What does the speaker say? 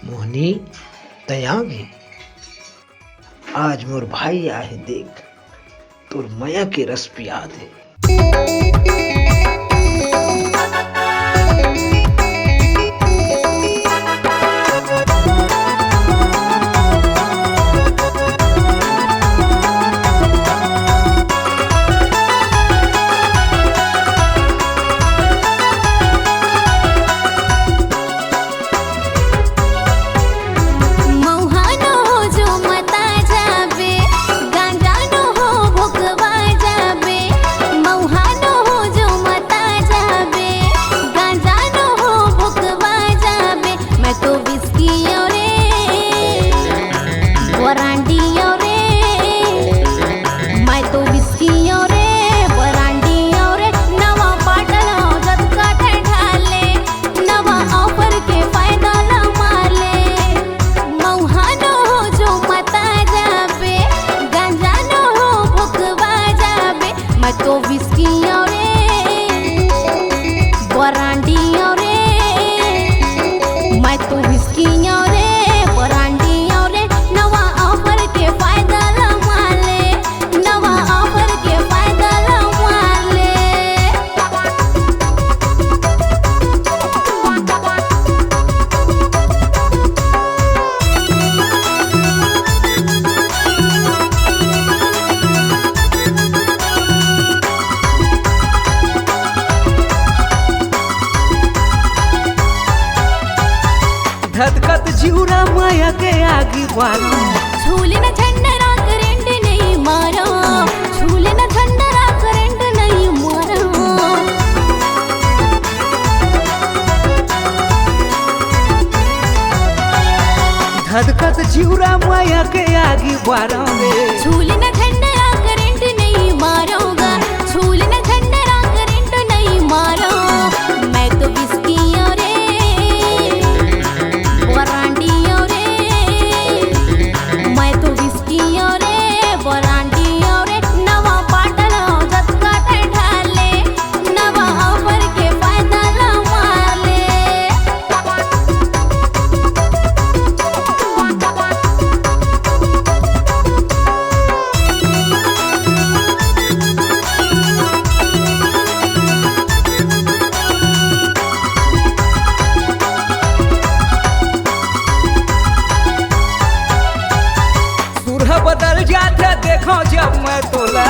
मोहनी तया भी आज मोर भाई आहे देख तोर माया के रस पिया दे। धधकत जीवरा माया के आगे वाला झूले न झंडरा करंट नहीं मारा, झूले न झंडरा करंट नहीं मारा। धधकत जीवरा माया के आगे वाला झूले न झंडरा करंट नहीं मारोगा, झूले न झंडरा करंट नहीं मारा। मैं तो बिस्किया रे बरांडिया रे, मैं तो बिस्किया रे बरांडिया रे। नवा पाटल जतका ढाले, नवा ऑफर के फायदा ला मारले। सुरह बदल जाता देखो जब मैं तोला